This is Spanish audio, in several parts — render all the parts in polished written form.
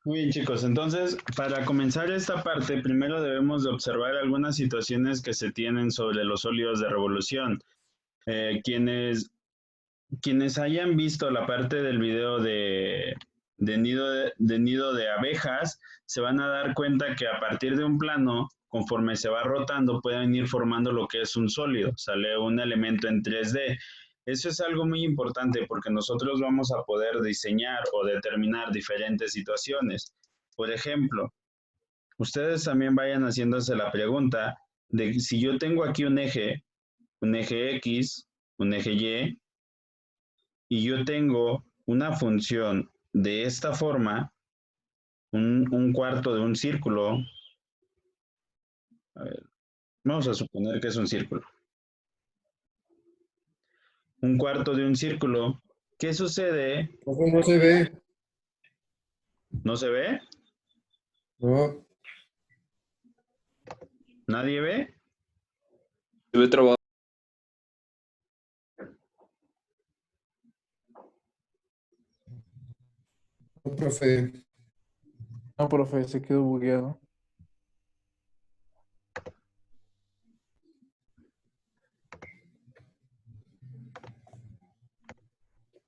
Muy bien, chicos. Entonces, para comenzar esta parte, primero debemos de observar algunas situaciones que se tienen sobre los sólidos de revolución. Eh, quienes, quienes hayan visto la parte del video de nido de abejas, se van a dar cuenta que a partir de un plano, conforme se va rotando, pueden ir formando lo que es un sólido, sale un elemento en 3D. Eso es algo muy importante porque nosotros vamos a poder diseñar o determinar diferentes situaciones. Por ejemplo, ustedes también vayan haciéndose la pregunta de si yo tengo aquí un eje X, un eje y yo tengo una función de esta forma, un cuarto de un círculo, a ver, vamos a suponer que es un círculo, un cuarto de un círculo, ¿qué sucede? Profe, no se ve. ¿No se ve? No, ¿Nadie ve? Se ve trabado. no, profe. No, profe, se quedó bugueado.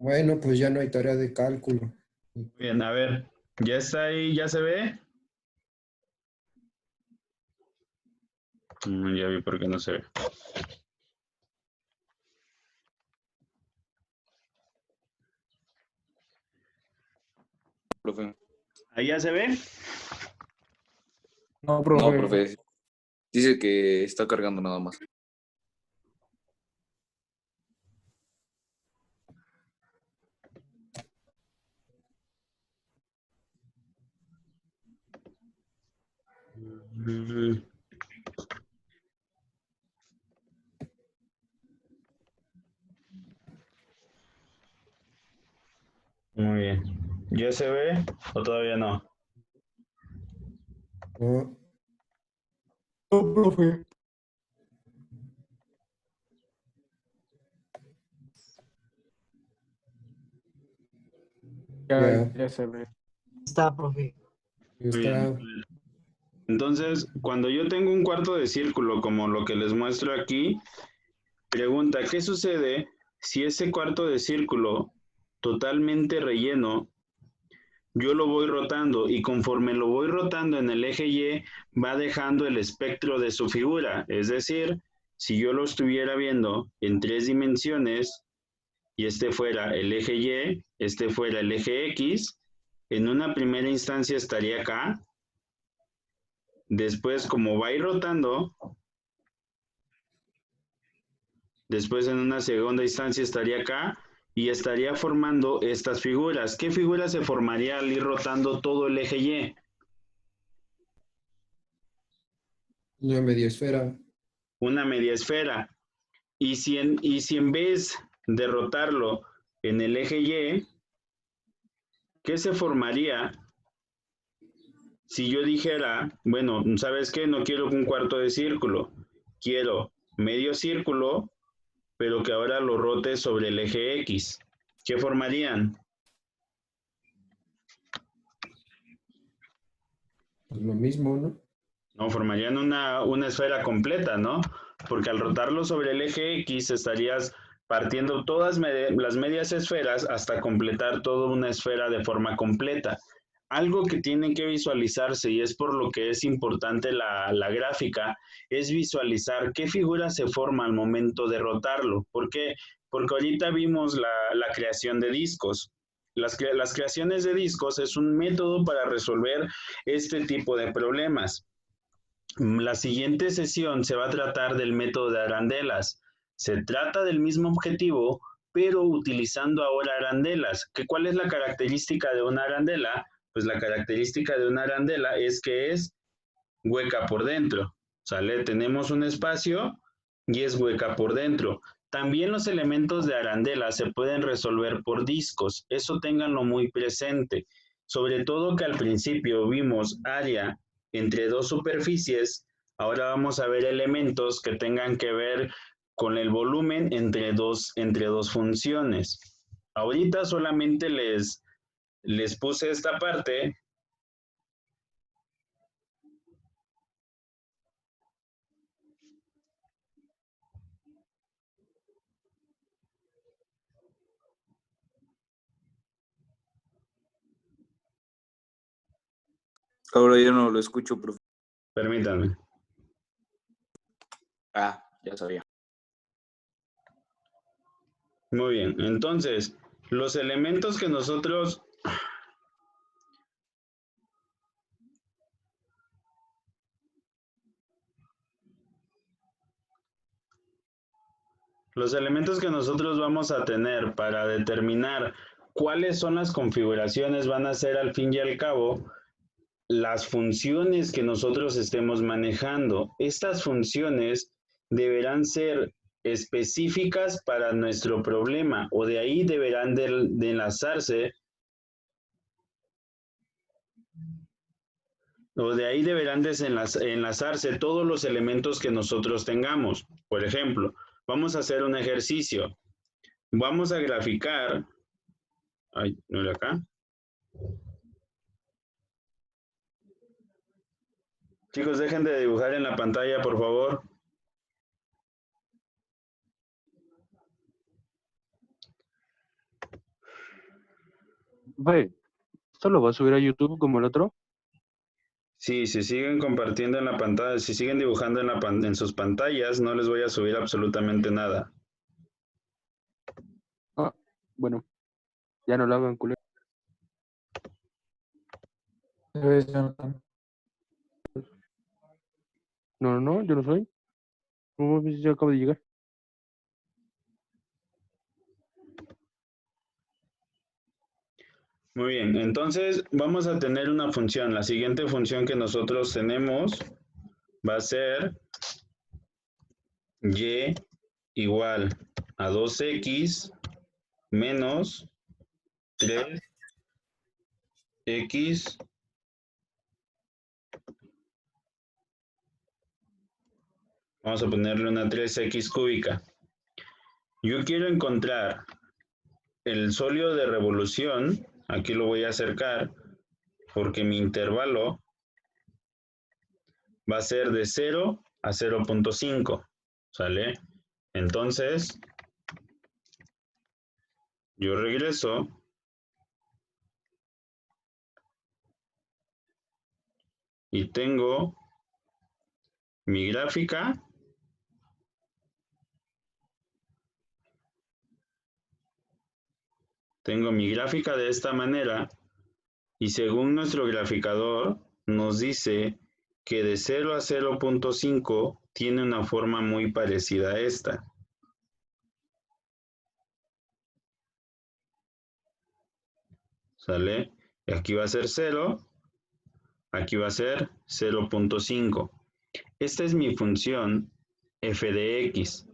Bueno, pues ya no hay tarea de cálculo. Bien, a ver, ¿ya está ahí? ¿Ya se ve? Ya vi por qué no se ve. Profe. ¿Ahí ya se ve? No, No, profe. profe. Dice que está cargando nada más. Mm, Muy bien. ¿Ya se ve o todavía no? No, No, profe. Ya, ya, ya se ve. Está, profe. ya Muy bien. está. Entonces, cuando yo tengo un cuarto de círculo como lo que les muestro aquí, pregunta, ¿qué sucede si ese cuarto de círculo totalmente relleno, yo lo voy rotando y conforme lo voy rotando en el eje Y, va dejando el espectro de su figura? Es decir, si yo lo estuviera viendo en 3 dimensiones y este fuera el eje Y, este fuera el eje X, en una primera instancia estaría acá, después como va a ir rotando, después en una segunda instancia estaría acá y estaría formando estas figuras. ¿Qué figura se formaría al ir rotando todo el eje Y? Una media esfera. Una media esfera. Y si en vez de rotarlo en el eje Y, ¿qué se formaría si yo dijera, bueno, ¿sabes qué? No quiero un cuarto de círculo, quiero medio círculo, pero que ahora lo rote sobre el eje X? ¿Qué formarían? Pues lo mismo, ¿no? No, formarían una esfera completa, ¿no? Porque al rotarlo sobre el eje X estarías partiendo todas las medias esferas hasta completar toda una esfera de forma completa. Algo que tiene que visualizarse, y es por lo que es importante la gráfica, es visualizar qué figura se forma al momento de rotarlo. ¿Por qué? Porque ahorita vimos la creación de discos. Las creaciones de discos es un método para resolver este tipo de problemas. La siguiente sesión se va a tratar del método de arandelas. Se trata del mismo objetivo, pero utilizando ahora arandelas. ¿Cuál es la característica de una arandela? Pues la característica de una arandela es que es hueca por dentro. ¿Sale? Tenemos un espacio y es hueca por dentro. También los elementos de arandela se pueden resolver por discos. Eso ténganlo muy presente. Sobre todo que al principio vimos área entre dos superficies. Ahora vamos a ver elementos que tengan que ver con el volumen entre dos funciones. Ahorita solamente les puse esta parte Ahora ya no lo escucho, profe. Permítanme. Ah, ya sabía. Muy bien, entonces, los elementos que nosotros... Los elementos que nosotros vamos a tener para determinar cuáles son las configuraciones van a ser al fin y al cabo las funciones que nosotros estemos manejando. Estas funciones deberán ser específicas para nuestro problema o de ahí deberán de enlazarse o de ahí deberán enlazarse todos los elementos que nosotros tengamos. Por ejemplo, vamos a hacer un ejercicio. Vamos a graficar. Ay, no era acá. Chicos, dejen de dibujar en la pantalla, por favor. Ve, ¿esto lo va a subir a YouTube como el otro? Sí, si siguen compartiendo en la pantalla, si siguen dibujando en sus pantallas, no les voy a subir absolutamente nada. Ah, bueno, ya no lo hagan, culero. Ya ves, Jonathan. No, yo no soy. No, yo acabo de llegar. Muy bien, entonces vamos a tener una función. La siguiente función que nosotros tenemos va a ser y igual a 2x menos 3x vamos a ponerle una 3x cúbica. Yo quiero encontrar el sólido de revolución, aquí lo voy a acercar, porque mi intervalo va a ser de 0 a 0.5, ¿sale? Entonces, yo regreso y tengo mi gráfica. Tengo mi gráfica de esta manera y según nuestro graficador nos dice que de 0 a 0.5 tiene una forma muy parecida a esta. ¿Sale? Y aquí va a ser 0, aquí va a ser 0.5. Esta es mi función f de x.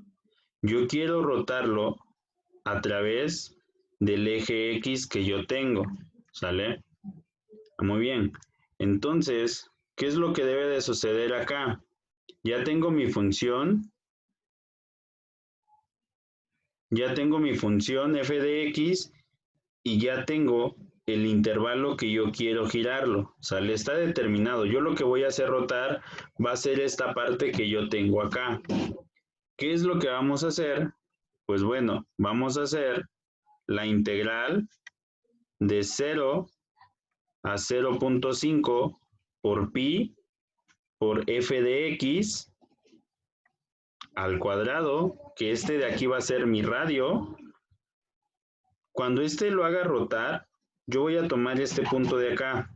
Yo quiero rotarlo a través del eje x que yo tengo. ¿Sale? Muy bien. Entonces, ¿qué es lo que debe de suceder acá? Ya tengo mi función. Ya tengo mi función f de x y ya tengo el intervalo que yo quiero girarlo. ¿Sale? Está determinado. Yo lo que voy a hacer rotar va a ser esta parte que yo tengo acá. ¿Qué es lo que vamos a hacer? Pues bueno, vamos a hacer la integral de 0 a 0.5 por pi por f de x al cuadrado, que este de aquí va a ser mi radio. Cuando este lo haga rotar, yo voy a tomar este punto de acá.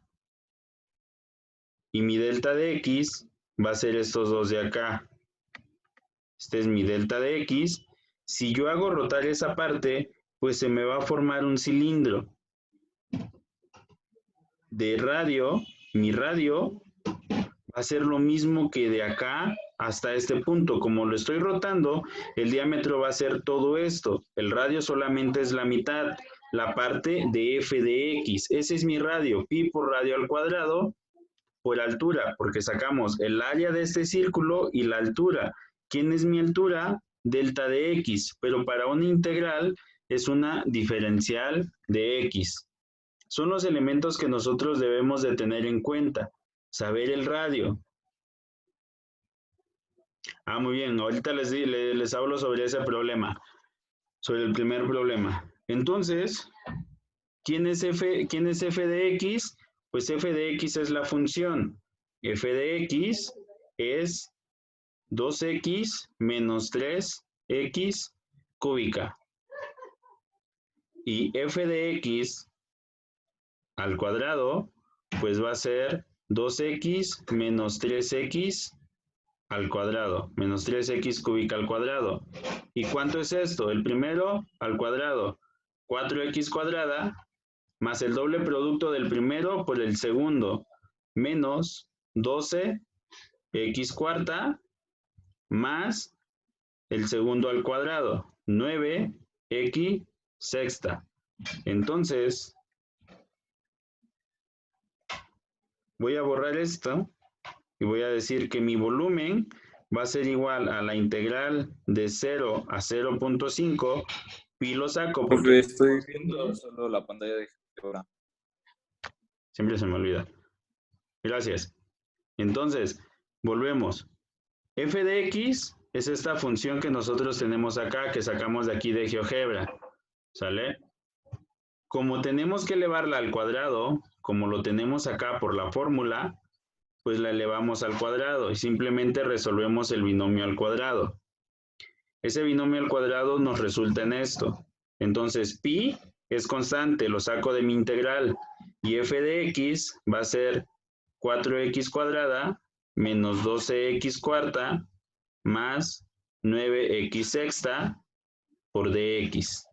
Y mi delta de x va a ser estos dos de acá. Este es mi delta de x. Si yo hago rotar esa parte, pues se me va a formar un cilindro. De radio, mi radio va a ser lo mismo que de acá hasta este punto. Como lo estoy rotando, el diámetro va a ser todo esto. El radio solamente es la mitad, la parte de f de x. Ese es mi radio, pi por radio al cuadrado por altura, porque sacamos el área de este círculo y la altura. ¿Quién es mi altura? Delta de x, pero para una integral es una diferencial de x. Son los elementos que nosotros debemos de tener en cuenta. Saber el radio. Muy bien, ahorita les hablo sobre ese problema, sobre el primer problema. Entonces, ¿quién es f de x? Pues f de x es la función. F de x es 2x menos 3x cúbica. Y f de x al cuadrado, pues va a ser 2x menos 3x al cuadrado, menos 3x cúbica al cuadrado. ¿Y cuánto es esto? El primero al cuadrado, 4x cuadrada, más el doble producto del primero por el segundo, menos 12x cuarta, más el segundo al cuadrado, 9x sexta. Entonces, voy a borrar esto y voy a decir que mi volumen va a ser igual a la integral de 0 a 0.5, pi lo saco Profe, porque estoy viendo solo la pantalla de ahora. siempre se me olvida. Gracias. Entonces, volvemos. F de x es esta función que nosotros tenemos acá, que sacamos de aquí de GeoGebra. ¿Sale? Como tenemos que elevarla al cuadrado, como lo tenemos acá por la fórmula, pues la elevamos al cuadrado y simplemente resolvemos el binomio al cuadrado. Ese binomio al cuadrado nos resulta en esto. Entonces, pi es constante, lo saco de mi integral. Y f de x va a ser 4x cuadrada menos 12x cuarta más 9x sexta por dx.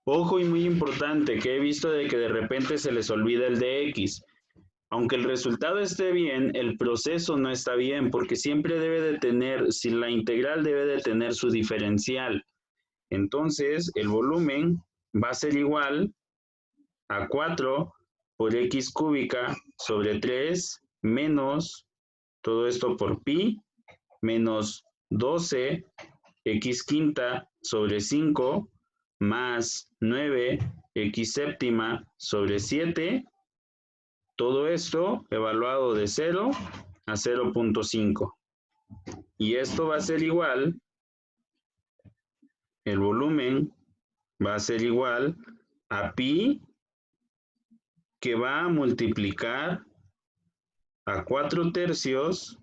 Ojo y muy importante, que he visto de que de repente se les olvida el dx. Aunque el resultado esté bien, el proceso no está bien, porque siempre debe de tener, si la integral debe de tener su diferencial. Entonces, el volumen va a ser igual a 4 por x cúbica sobre 3 menos, todo esto por pi, menos 12 x quinta sobre 5 más 9 x séptima sobre 7. Todo esto evaluado de 0 a 0.5. Y esto va a ser igual, el volumen va a ser igual a pi, que va a multiplicar a 4 tercios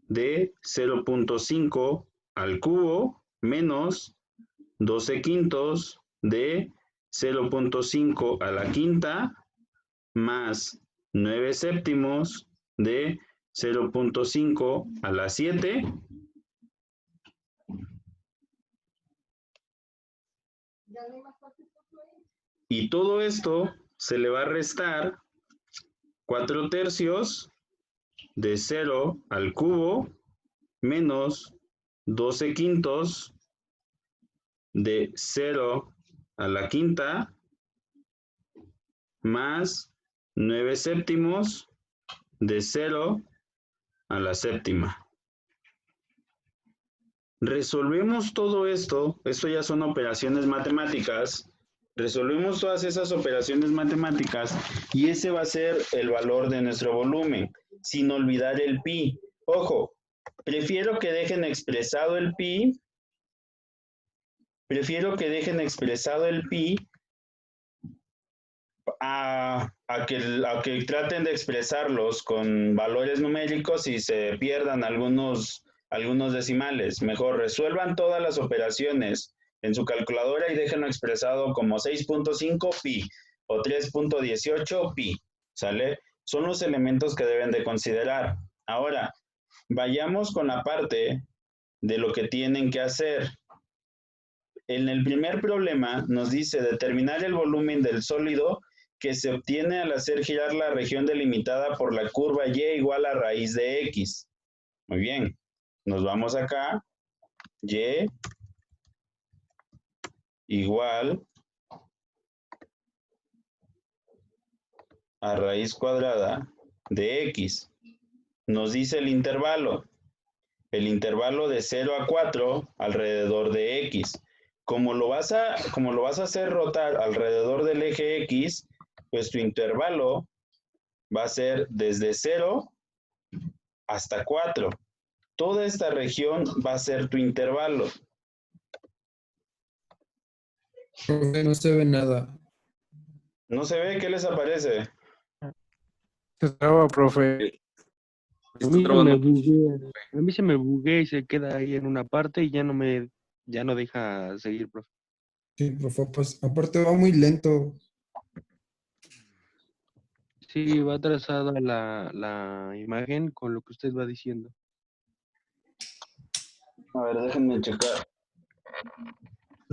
de 0.5 al cubo menos 12 quintos de 0.5 a la quinta más 9 séptimos de 0.5 a la 7 y todo esto se le va a restar 4 tercios de 0 al cubo menos 12 quintos de 0 a la quinta más 9 séptimos de 0 a la séptima. Resolvemos todo esto ya son operaciones matemáticas, resolvemos todas esas operaciones matemáticas y ese va a ser el valor de nuestro volumen, sin olvidar el pi. Ojo, prefiero que dejen expresado el pi, a que traten de expresarlos con valores numéricos y se pierdan algunos decimales. Mejor resuelvan todas las operaciones en su calculadora y déjenlo expresado como 6.5 pi o 3.18 pi, ¿sale? Son los elementos que deben de considerar. Ahora, vayamos con la parte de lo que tienen que hacer. En el primer problema nos dice determinar el volumen del sólido que se obtiene al hacer girar la región delimitada por la curva y igual a raíz de x. Muy bien, nos vamos acá, y igual a raíz cuadrada de x. Nos dice el intervalo de 0 a 4 alrededor de x. Como lo vas a hacer rotar alrededor del eje x, pues tu intervalo va a ser desde 0 hasta 4. Toda esta región va a ser tu intervalo. Profe, no se ve nada. ¿No se ve? ¿Qué les aparece? Se traba, profe. A mí se me buguea. A mí se me buguea y se queda ahí en una parte y ya no deja seguir, profe. Sí, profe, pues aparte va muy lento. Sí, va trazada la imagen con lo que usted va diciendo. A ver, déjenme checar.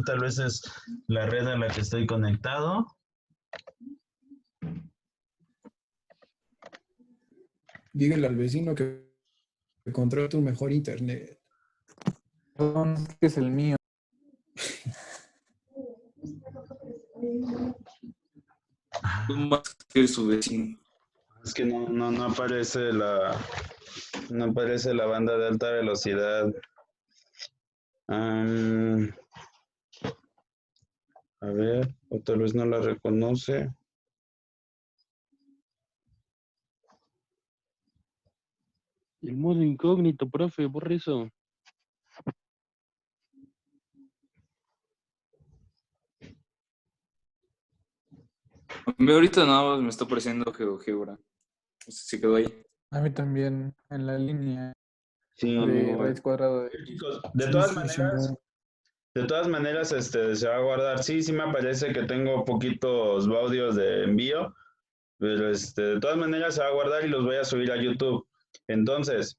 Tal vez es la red a la que estoy conectado. Dígale al vecino que contrate un mejor internet. Perdón, es que es el mío. Tú más que su vecino. Es que no aparece no aparece la banda de alta velocidad. Am, a ver, o tal vez no la reconoce. El modo incógnito, profe, borre eso. A mí ahorita nada más me está apareciendo GeoGebra. No sé si se quedó ahí. A mí también, en la línea Sí, de amigo. raíz cuadrada de... Chicos, Sí, sí, sí, no. de todas maneras, se va a guardar. Sí, sí me parece que tengo poquitos audios de envío, pero de todas maneras se va a guardar y los voy a subir a YouTube. Entonces,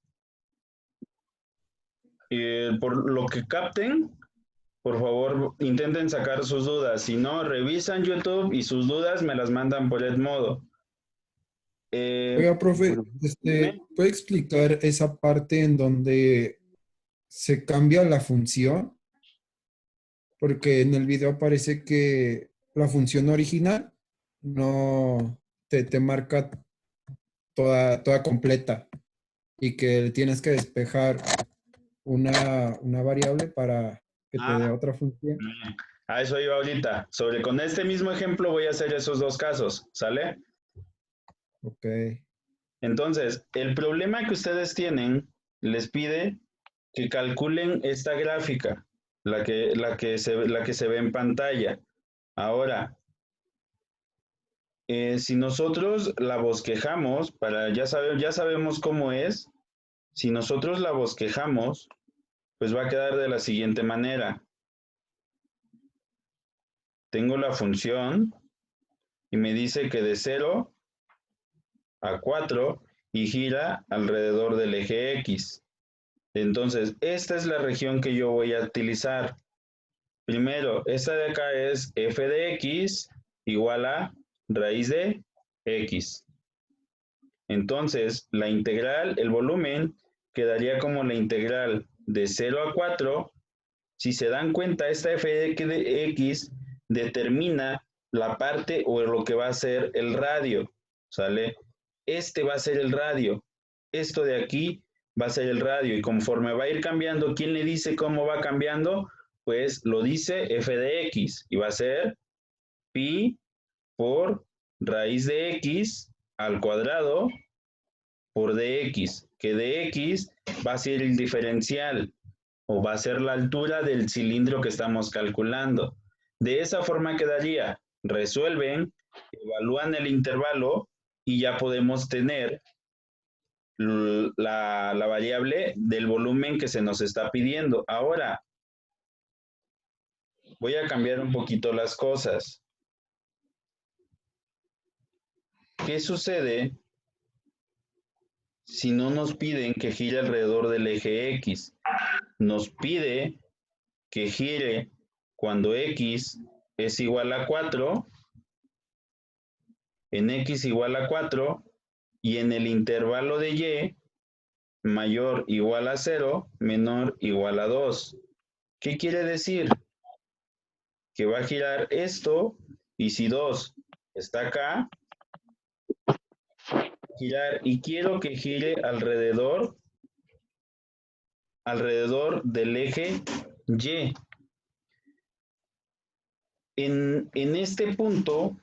por lo que capten, por favor, intenten sacar sus dudas. Si no, revisan YouTube y sus dudas me las mandan por Edmodo. Oiga, profe, Bueno, Dime. ¿puede explicar esa parte en donde se cambia la función? Porque en el video parece que la función original no te marca toda completa y que tienes que despejar una variable para que te dé Ah, otra función. a eso iba ahorita. Con este mismo ejemplo voy a hacer esos dos casos, ¿sale? Ok. Entonces, el problema que ustedes tienen les pide que calculen esta gráfica, la que se ve en pantalla. Ahora, si nosotros la bosquejamos, ya sabemos cómo es, si nosotros la bosquejamos, pues va a quedar de la siguiente manera. Tengo la función y me dice que de 0 a 4 y gira alrededor del eje X. Entonces, esta es la región que yo voy a utilizar. Primero, esta de acá es f de x igual a raíz de x. Entonces, la integral, el volumen, quedaría como la integral de 0 a 4. Si se dan cuenta, esta f de x determina la parte o lo que va a ser el radio, ¿sale? Este va a ser el radio. Esto de aquí va a ser el radio y conforme va a ir cambiando, ¿quién le dice cómo va cambiando? Pues lo dice f de x y va a ser pi por raíz de x al cuadrado por dx, que dx va a ser el diferencial o va a ser la altura del cilindro que estamos calculando. De esa forma quedaría, resuelven, evalúan el intervalo y ya podemos tener la variable del volumen que se nos está pidiendo. Ahora, voy a cambiar un poquito las cosas. ¿Qué sucede si no nos piden que gire alrededor del eje X? Nos pide que gire cuando X es igual a 4, en X igual a 4 y en el intervalo de Y mayor igual a 0, menor igual a 2. ¿Qué quiere decir? Que va a girar esto y si 2 está acá, girar y quiero que gire alrededor del eje Y. En este punto,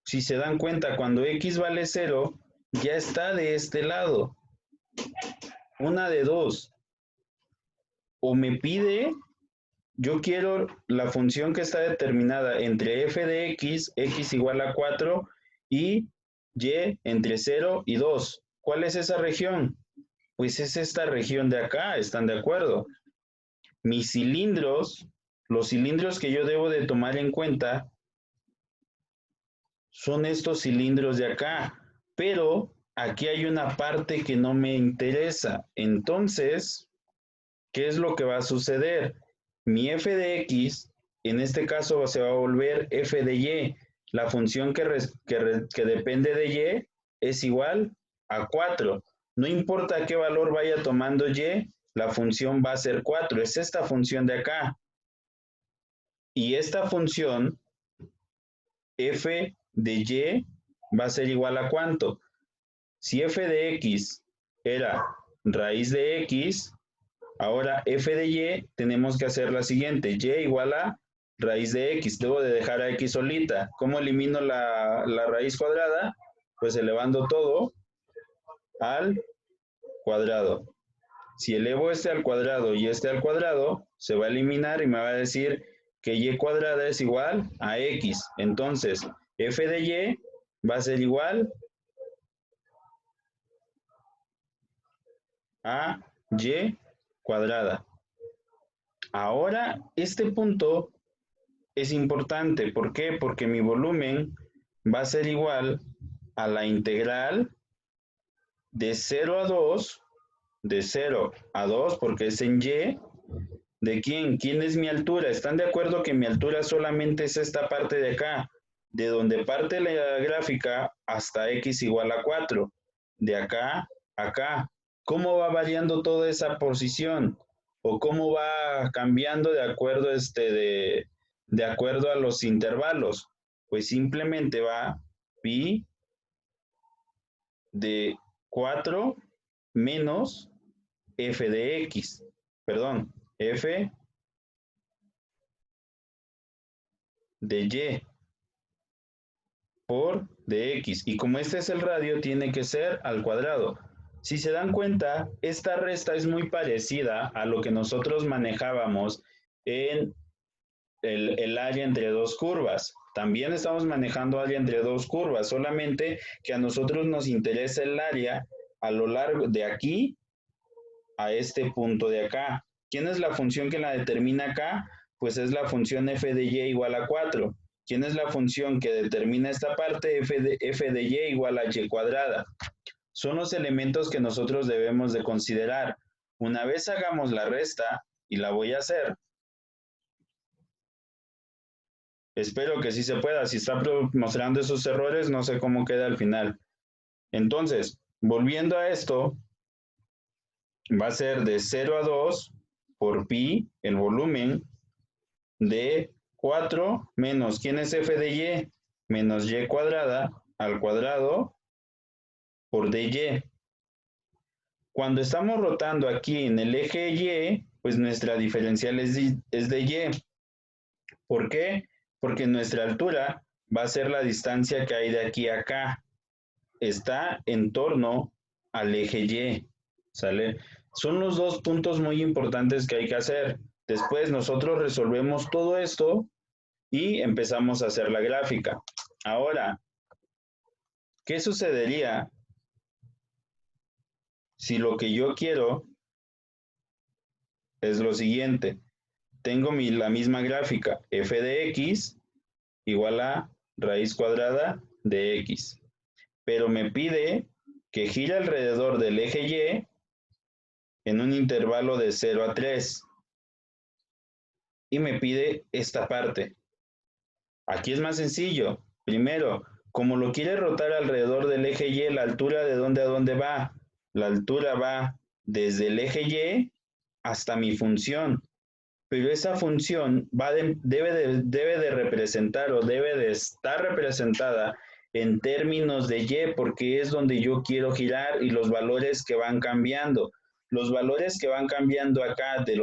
si se dan cuenta, cuando X vale 0, ya está de este lado. Una de dos. O me pide, yo quiero la función que está determinada entre f de x, x igual a 4, y y entre 0 y 2. ¿Cuál es esa región? Pues es esta región de acá, ¿están de acuerdo? Mis cilindros, los cilindros que yo debo de tomar en cuenta son estos cilindros de acá, pero aquí hay una parte que no me interesa. Entonces, ¿qué es lo que va a suceder? Mi f de x, en este caso se va a volver f de y. La función que depende de y es igual a 4. No importa qué valor vaya tomando y, la función va a ser 4. Es esta función de acá. Y esta función, f de y, va a ser igual a ¿cuánto? Si f de x era raíz de x, ahora f de y tenemos que hacer la siguiente. Y igual a raíz de x. Debo de dejar a x solita. ¿Cómo elimino la raíz cuadrada? Pues elevando todo al cuadrado. Si elevo este al cuadrado y este al cuadrado, se va a eliminar y me va a decir que y cuadrada es igual a x. Entonces, f de y va a ser igual a y cuadrada. Ahora, este punto es importante. ¿Por qué? Porque mi volumen va a ser igual a la integral de 0 a 2, de 0 a 2, porque es en y. ¿De quién? ¿Quién es mi altura? ¿Están de acuerdo que mi altura solamente es esta parte de acá? De donde parte la gráfica hasta x igual a 4. De acá a acá. ¿Cómo va variando toda esa posición? ¿O cómo va cambiando de acuerdo, de acuerdo a los intervalos? Pues simplemente va pi de 4 menos f de x. Perdón, f de y por de x. Y como este es el radio, tiene que ser al cuadrado. Si se dan cuenta, esta resta es muy parecida a lo que nosotros manejábamos en el área entre dos curvas. También estamos manejando área entre dos curvas, solamente que a nosotros nos interesa el área a lo largo de aquí a este punto de acá. ¿Quién es la función que la determina acá? Pues es la función f de y igual a 4. ¿Quién es la función que determina esta parte? F de y igual a y cuadrada. Son los elementos que nosotros debemos de considerar. Una vez hagamos la resta, y la voy a hacer, espero que sí se pueda. Si está mostrando esos errores, no sé cómo queda al final. Entonces, volviendo a esto, va a ser de 0 a 2 por pi, el volumen, de 4 menos, ¿quién es f de y? Menos y cuadrada al cuadrado por dy. Cuando estamos rotando aquí en el eje y, pues nuestra diferencial es de y. ¿Por qué? Porque nuestra altura va a ser la distancia que hay de aquí a acá. Está en torno al eje y, ¿sale? Son los dos puntos muy importantes que hay que hacer. Después nosotros resolvemos todo esto y empezamos a hacer la gráfica. Ahora, ¿qué sucedería si lo que yo quiero es lo siguiente? Tengo la misma gráfica, f de x igual a raíz cuadrada de x, pero me pide que gire alrededor del eje y en un intervalo de 0 a 3 y me pide esta parte. Aquí es más sencillo. Primero, como lo quiere rotar alrededor del eje y, la altura de dónde a dónde va. La altura va desde el eje y hasta mi función. Pero esa función debe de representar o debe de estar representada en términos de y, porque es donde yo quiero girar y los valores que van cambiando. Los valores que van cambiando acá de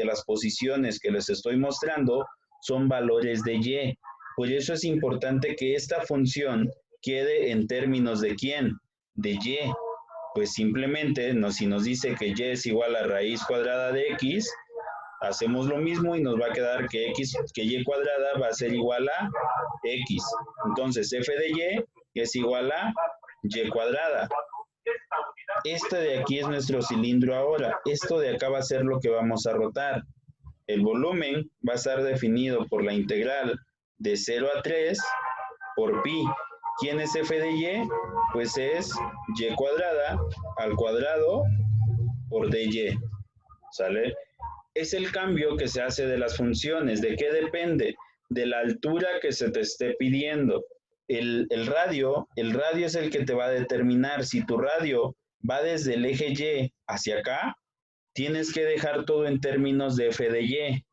las posiciones que les estoy mostrando son valores de y. Por eso es importante que esta función quede en términos de ¿quién? De y. Pues simplemente, si nos dice que y es igual a raíz cuadrada de x, hacemos lo mismo y nos va a quedar que y cuadrada va a ser igual a x. Entonces, f de y es igual a y cuadrada. Este de aquí es nuestro cilindro ahora. Esto de acá va a ser lo que vamos a rotar. El volumen va a estar definido por la integral de 0 a 3 por pi. ¿Quién es f de y? Pues es y cuadrada al cuadrado por dy. ¿Sale? Es el cambio que se hace de las funciones. ¿De qué depende? De la altura que se te esté pidiendo. El radio es el que te va a determinar. Si tu radio va desde el eje Y hacia acá, tienes que dejar todo en términos de f de y.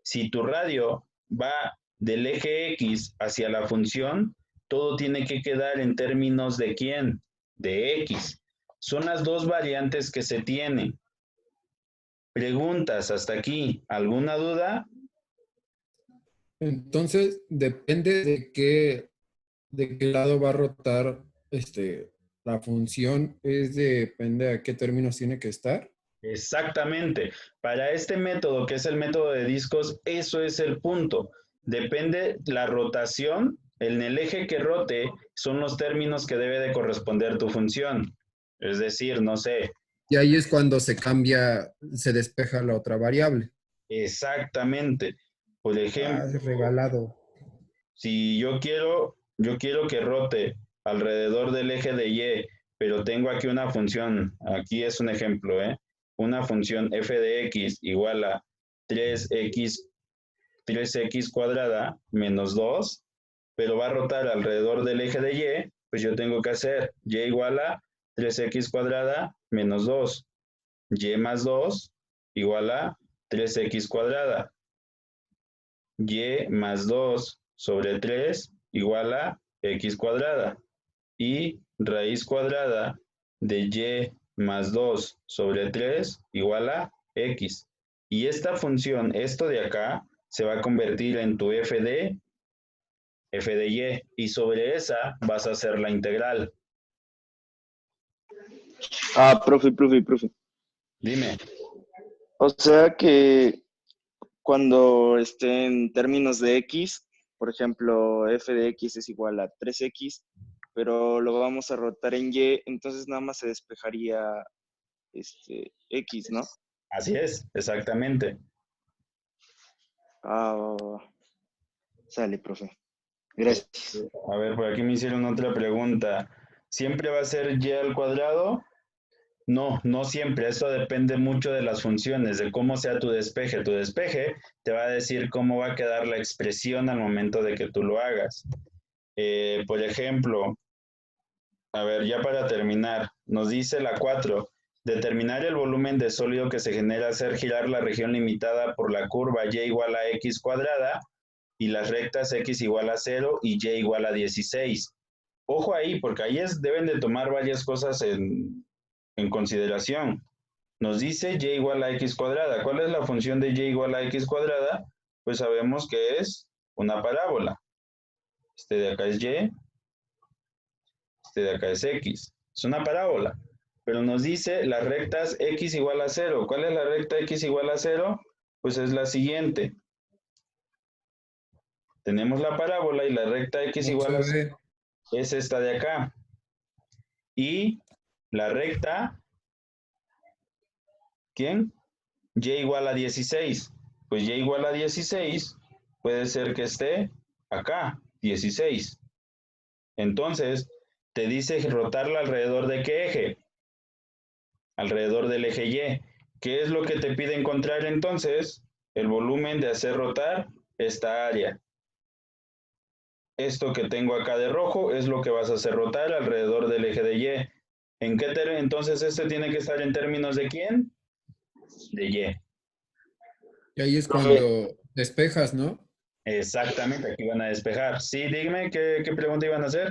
Si tu radio va del eje X hacia la función, todo tiene que quedar en términos de ¿quién? De X. Son las dos variantes que se tienen. Preguntas hasta aquí. ¿Alguna duda? Entonces, depende de qué lado va a rotar la función, depende a qué términos tiene que estar. Exactamente. Para este método, que es el método de discos, eso es el punto. Depende la rotación, en el eje que rote son los términos que debe de corresponder tu función. Es decir, no sé. Y ahí es cuando se cambia, se despeja la otra variable. Exactamente. Por ejemplo, Es regalado. si yo quiero que rote alrededor del eje de y, pero tengo aquí una función, aquí es un ejemplo, una función f de x igual a 3x cuadrada menos 2, pero va a rotar alrededor del eje de y, pues yo tengo que hacer y igual a 3x cuadrada menos 2, y más 2 igual a 3x cuadrada, y más 2 sobre 3 igual a x cuadrada, y raíz cuadrada de y más 2 sobre 3 igual a x. Y esta función, esto de acá, se va a convertir en tu f de y sobre esa vas a hacer la integral. Profe. Dime. O sea que cuando esté en términos de x, por ejemplo, f de x es igual a 3x, pero lo vamos a rotar en y, entonces nada más se despejaría x, ¿no? Así es, exactamente. Sale, profe. Gracias. A ver, por aquí me hicieron otra pregunta. ¿Siempre va a ser y al cuadrado? No, no siempre. Esto depende mucho de las funciones, de cómo sea tu despeje. Tu despeje te va a decir cómo va a quedar la expresión al momento de que tú lo hagas. Por ejemplo, a ver, ya para terminar, nos dice la 4. Determinar el volumen de sólido que se genera hacer girar la región limitada por la curva y igual a x cuadrada y las rectas x igual a 0 y y igual a 16. Ojo ahí, porque ahí deben de tomar varias cosas en consideración. Nos dice y igual a x cuadrada. ¿Cuál es la función de y igual a x cuadrada? Pues sabemos que es una parábola. Este de acá es y, este de acá es x. Es una parábola. Pero nos dice las rectas x igual a 0. ¿Cuál es la recta x igual a 0? Pues es la siguiente. Tenemos la parábola y la recta x igual a 0 es esta de acá. Y la recta, ¿quién? Y igual a 16. Pues y igual a 16 puede ser que esté acá, 16. Entonces, te dice rotarla alrededor de qué eje? Alrededor del eje Y. ¿Qué es lo que te pide encontrar entonces? El volumen de hacer rotar esta área. Esto que tengo acá de rojo es lo que vas a hacer rotar alrededor del eje de Y. ¿En qué entonces este tiene que estar en términos de quién? De Y. Y ahí es cuando despejas, ¿no? Exactamente, aquí van a despejar. Sí, dime, ¿qué pregunta iban a hacer?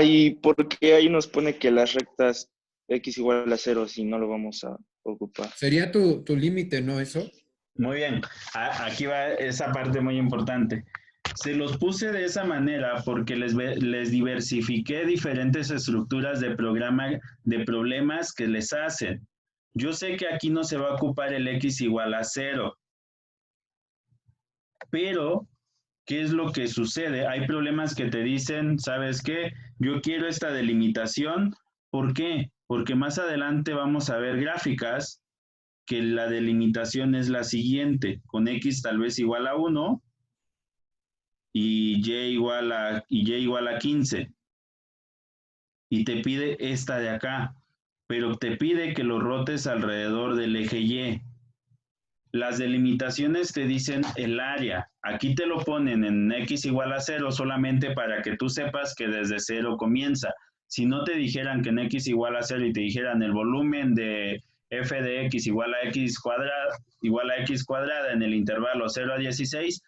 ¿Y por qué ahí nos pone que las rectas x igual a 0 si no lo vamos a ocupar? Sería tu límite, ¿no? Eso. Muy bien, aquí va esa parte muy importante. Se los puse de esa manera porque les diversifiqué diferentes estructuras de problemas que les hacen. Yo sé que aquí no se va a ocupar el x igual a 0, pero ¿qué es lo que sucede? Hay problemas que te dicen, ¿sabes qué? Yo quiero esta delimitación. ¿Por qué? Porque más adelante vamos a ver gráficas que la delimitación es la siguiente, con X tal vez igual a 1 y Y igual a 15. Y te pide esta de acá, pero te pide que lo rotes alrededor del eje Y. Las delimitaciones te dicen el área. Aquí te lo ponen en X igual a 0 solamente para que tú sepas que desde 0 comienza. Si no te dijeran que en X igual a 0 y te dijeran el volumen de f de X igual a X cuadrada en el intervalo 0 a 16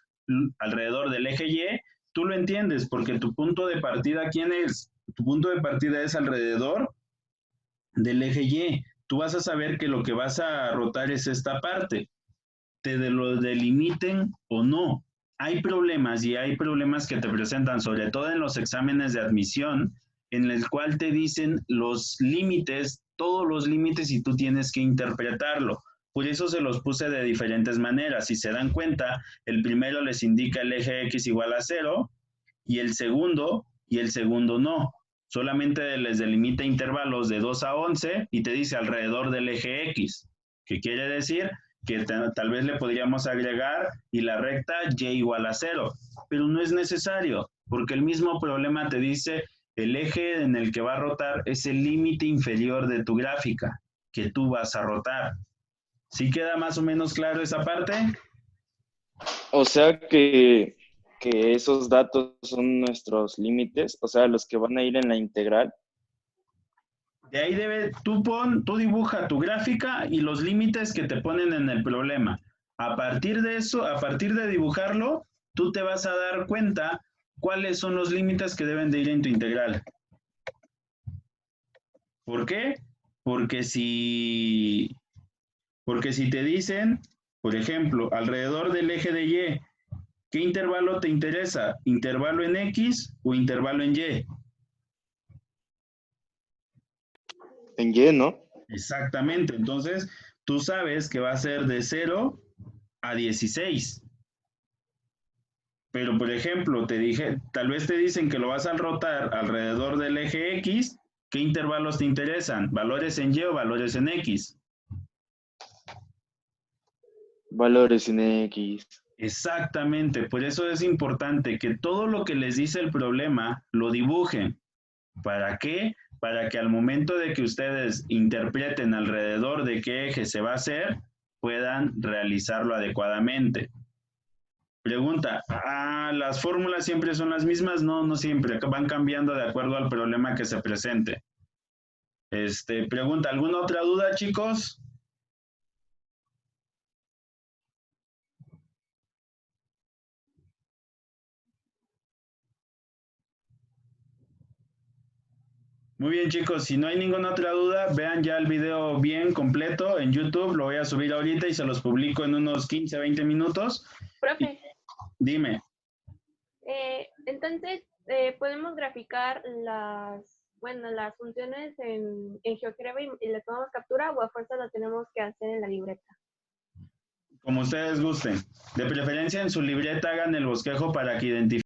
alrededor del eje Y, tú lo entiendes porque tu punto de partida, ¿quién es? Tu punto de partida es alrededor del eje Y. Tú vas a saber que lo que vas a rotar es esta parte. Te lo delimiten o no. Hay problemas y hay problemas que te presentan, sobre todo en los exámenes de admisión, en el cual te dicen los límites, todos los límites y tú tienes que interpretarlo. Por eso se los puse de diferentes maneras. Si se dan cuenta, el primero les indica el eje X igual a 0 y el segundo no. Solamente les delimita intervalos de 2 a 11 y te dice alrededor del eje X, que quiere decir que tal vez le podríamos agregar y la recta Y igual a 0, pero no es necesario, porque el mismo problema te dice el eje en el que va a rotar es el límite inferior de tu gráfica que tú vas a rotar. ¿Sí queda más o menos claro esa parte? O sea que esos datos son nuestros límites, o sea, los que van a ir en la integral. De ahí tú dibuja tu gráfica y los límites que te ponen en el problema. A partir de eso, a partir de dibujarlo, tú te vas a dar cuenta cuáles son los límites que deben de ir en tu integral. ¿Por qué? Porque si te dicen, por ejemplo, alrededor del eje de Y, ¿qué intervalo te interesa? ¿Intervalo en X o intervalo en Y? En Y, ¿no? Exactamente, entonces tú sabes que va a ser de 0 a 16. Pero, por ejemplo, tal vez te dicen que lo vas a rotar alrededor del eje X. ¿Qué intervalos te interesan? ¿Valores en Y o valores en X? Valores en X. Exactamente, por eso es importante que todo lo que les dice el problema lo dibujen. ¿Para qué? Para que al momento de que ustedes interpreten alrededor de qué eje se va a hacer, puedan realizarlo adecuadamente. Pregunta, ¿las fórmulas siempre son las mismas? No, no siempre, van cambiando de acuerdo al problema que se presente. Pregunta, ¿alguna otra duda, chicos? Muy bien, chicos, si no hay ninguna otra duda, vean ya el video bien completo en YouTube, lo voy a subir ahorita y se los publico en unos 15, 20 minutos. Profe, Dime. entonces, podemos graficar las funciones en GeoGebra y le tomamos captura o a fuerza lo tenemos que hacer en la libreta. Como ustedes gusten. De preferencia en su libreta hagan el bosquejo para que identifiquen